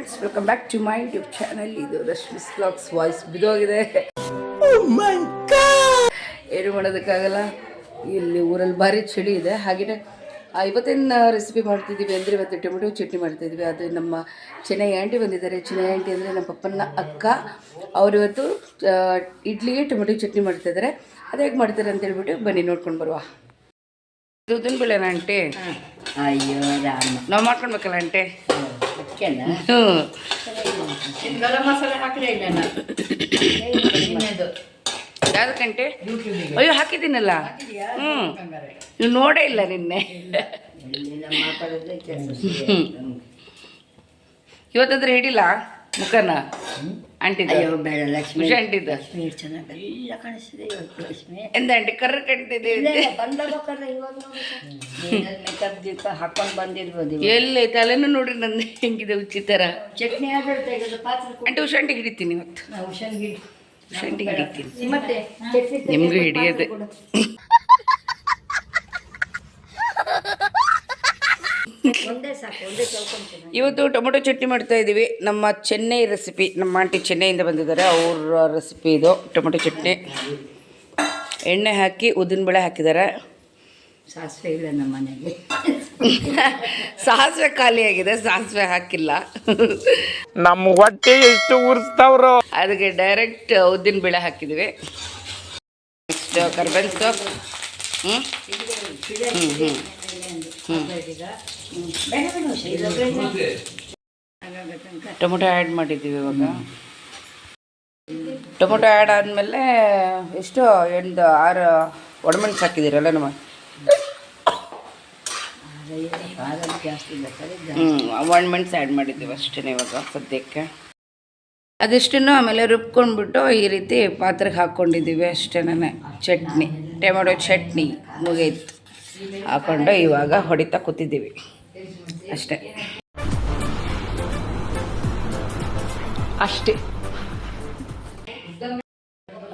Friends, welcome back to my YouTube channel. ಇದು Rashmi's vlogs. Voice ಬಿದೋಗಿದೆ, ಏನು ಮಾಡೋದಕ್ಕಾಗಲ್ಲ. ಇಲ್ಲಿ ಊರಲ್ಲಿ ಭಾರಿ ಚಳಿ ಇದೆ. ಹಾಗೆಯೇ ಇವತ್ತಿನ ರೆಸಿಪಿ ಮಾಡ್ತಿದ್ದೀವಿ ಅಂದರೆ ಇವತ್ತು ಟೊಮೆಟೊ ಚಟ್ನಿ ಮಾಡ್ತಾಯಿದ್ವಿ. ಅದು ನಮ್ಮ ಚೆನ್ನೈ ಆಂಟಿ ಬಂದಿದ್ದಾರೆ. ಚೆನ್ನೈ ಆಂಟಿ ಅಂದರೆ ನಮ್ಮ ಪಪ್ಪನ ಅಕ್ಕ. ಅವರು ಇವತ್ತು ಇಡ್ಲಿಗೆ ಟೊಮೆಟೊ ಚಟ್ನಿ ಮಾಡ್ತಾಯಿದ್ದಾರೆ. ಅದು ಹೇಗೆ ಮಾಡ್ತಾರೆ ಅಂತ ಹೇಳ್ಬಿಟ್ಟು ಬನ್ನಿ ನೋಡ್ಕೊಂಡು ಬರುವ. ಉದ್ದಿನ ಬೇಳೆನ ಆಂಟಿ? ಅಯ್ಯೋ ರಾಮ, ನಾವು ಮಾಡ್ಕೊಳ್ಬೇಕಲ್ಲ ಆಂಟಿ? ಗರಂ ಮಸಾಲೆ ಹಾಕಿದೆ ಯಾವ್ದಕ್ಕಂಟೆ? ಅಯ್ಯೋ ಹಾಕಿದ್ದೀನಲ್ಲ. ನೀವು ನೋಡೇ ಇಲ್ಲ ನಿನ್ನೆ. ಇವತ್ತಾದ್ರೆ ಹಿಡಿಲ್ಲ ಮುಖನ ಆಂಟಿದ? ಬೇಡ ಲಕ್ಷ್ಮಿ, ಖುಷಿ ಆಂಟಿದ ಚೆನ್ನಾಗೆಲ್ಲ ಕಾಣಿಸ್ತಿದೆ ಇವತ್ತು. ಲಕ್ಷ್ಮಿ ಎಂತ ಆಂಟಿ ಕರ್ರ ಕಂಟಿದೆ? ಮೇಕಪ್ ದೀಪ ಹಾಕೊಂಡು ಬಂದಿರ್ಬೋದು. ಎಲ್ಲಿ ತಲೆನೂ ನೋಡಿ ನಂದು ಹೆಂಗಿದೆ ಉಚಿತರ. ಚಟ್ನಿ ಆದ್ರೆ ತೆಗೆದು ಪಾತ್ರೆ ಆಂಟಿ ಹುಷಾಂಟಿಗೆ ಹಿಡಿತೀನಿ ಇವತ್ತು. ಹುಷಾಗಿ ಹುಷಾಂಟಿಗೆ ಹಿಡಿತೀನಿ. ಮತ್ತೆ ಚಟ್ನಿ ನಿಮಗೂ ಹಿಡಿಯೋದೆ. ಒಂದೇ ಸಾಕು, ಒಂದೇ ಚೌಕೊಂತೀನಿ. ಇವತ್ತು ಟೊಮೊಟೊ ಚಟ್ನಿ ಮಾಡ್ತಾ ಇದ್ದೀವಿ. ನಮ್ಮ ಚೆನ್ನೈ ರೆಸಿಪಿ. ನಮ್ಮ ಆಂಟಿ ಚೆನ್ನೈಯಿಂದ ಬಂದಿದ್ದಾರೆ. ಅವ್ರ ರೆಸಿಪಿ ಇದು ಟೊಮೊಟೊ ಚಟ್ನಿ. ಎಣ್ಣೆ ಹಾಕಿ ಉದ್ದಿನಬೇಳೆ ಹಾಕಿದ್ದಾರೆ. ಸಾಸಿವೆ ಇಲ್ಲ ನಮ್ಮ ಮನೆಗೆ. ಸಾಸಿವೆ ಖಾಲಿಯಾಗಿದೆ, ಸಾಸಿವೆ ಹಾಕಿಲ್ಲ. ನಮ್ಮ ಹೊಟ್ಟೆ ಎಷ್ಟು ಉರಿಸ್ತಾವ್ರು. ಅದಕ್ಕೆ ಡೈರೆಕ್ಟ್ ಉದ್ದಿನಬೇಳೆ ಹಾಕಿದ್ದೀವಿ. ನೆಕ್ಸ್ಟ್ ಕರ್ಬೇವಿನ ಸೊಪ್ಪು. ಟೊಮೊಟೊ ಆ್ಯಡ್ ಮಾಡಿದ್ದೀವಿ ಇವಾಗ. ಟೊಮೊಟೊ ಆ್ಯಡ್ ಆದಮೇಲೆ ಎಷ್ಟು 6 ಒಣಮೆಣಸು ಹಾಕಿದ್ದೀರಲ್ಲ ನಮ್ಮ. ಒಣಮೆಣಸು ಆ್ಯಡ್ ಮಾಡಿದ್ದೀವಿ ಅಷ್ಟೇ ಇವಾಗ ಸದ್ಯಕ್ಕೆ. ಅದಿಷ್ಟನ್ನು ಆಮೇಲೆ ರುಬ್ಕೊಂಡ್ಬಿಟ್ಟು ಈ ರೀತಿ ಪಾತ್ರೆಗೆ ಹಾಕ್ಕೊಂಡಿದ್ದೀವಿ ಅಷ್ಟೇನೆ. ಚಟ್ನಿ, ಟೊಮೆಟೊ ಚಟ್ನಿ ಮುಗೀತು. ಹಾಕ್ಕೊಂಡು ಇವಾಗ ಹೊಡಿತಾ ಕೂತಿದ್ದೀವಿ ಅಷ್ಟೇ.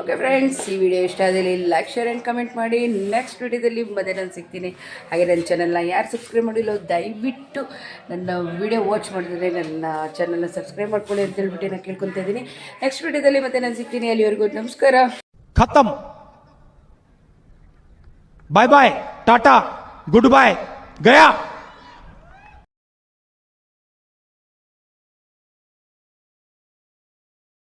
ಓಕೆ ಫ್ರೆಂಡ್ಸ್, ಈ ವಿಡಿಯೋ ಇಷ್ಟ ಆದಲ್ಲಿ ಲೈಕ್, ಶೇರ್ ಆ್ಯಂಡ್ ಕಮೆಂಟ್ ಮಾಡಿ. ನೆಕ್ಸ್ಟ್ ವಿಡಿಯೋದಲ್ಲಿ ಮತ್ತೆ ನಾನು ಸಿಗ್ತೀನಿ. ಹಾಗೆ ನನ್ನ ಚಾನಲ್ನ ಯಾರು ಸಬ್ಸ್ಕ್ರೈಬ್ ಮಾಡಿಲ್ಲ ದಯವಿಟ್ಟು ನನ್ನ ವಿಡಿಯೋ ವಾಚ್ ಮಾಡಿದ್ರೆ ನನ್ನ ಚಾನಲ್ನ ಸಬ್ಸ್ಕ್ರೈಬ್ ಮಾಡ್ಕೊಳ್ಳಿ ಅಂತ ಹೇಳ್ಬಿಟ್ಟು ನಾನು ಕೇಳ್ಕೊತಾ ಇದ್ದೀನಿ. ನೆಕ್ಸ್ಟ್ ವಿಡಿಯೋದಲ್ಲಿ ಮತ್ತೆ ನಾನು ಸಿಗ್ತೀನಿ. ಅಲ್ಲಿವರೆಗೂ ನಮಸ್ಕಾರ. ಖತಮ್. ಬಾಯ್ ಬಾಯ್, ಟಾಟಾ, ಗುಡ್ ಬಾಯ್, ಗಯಾ.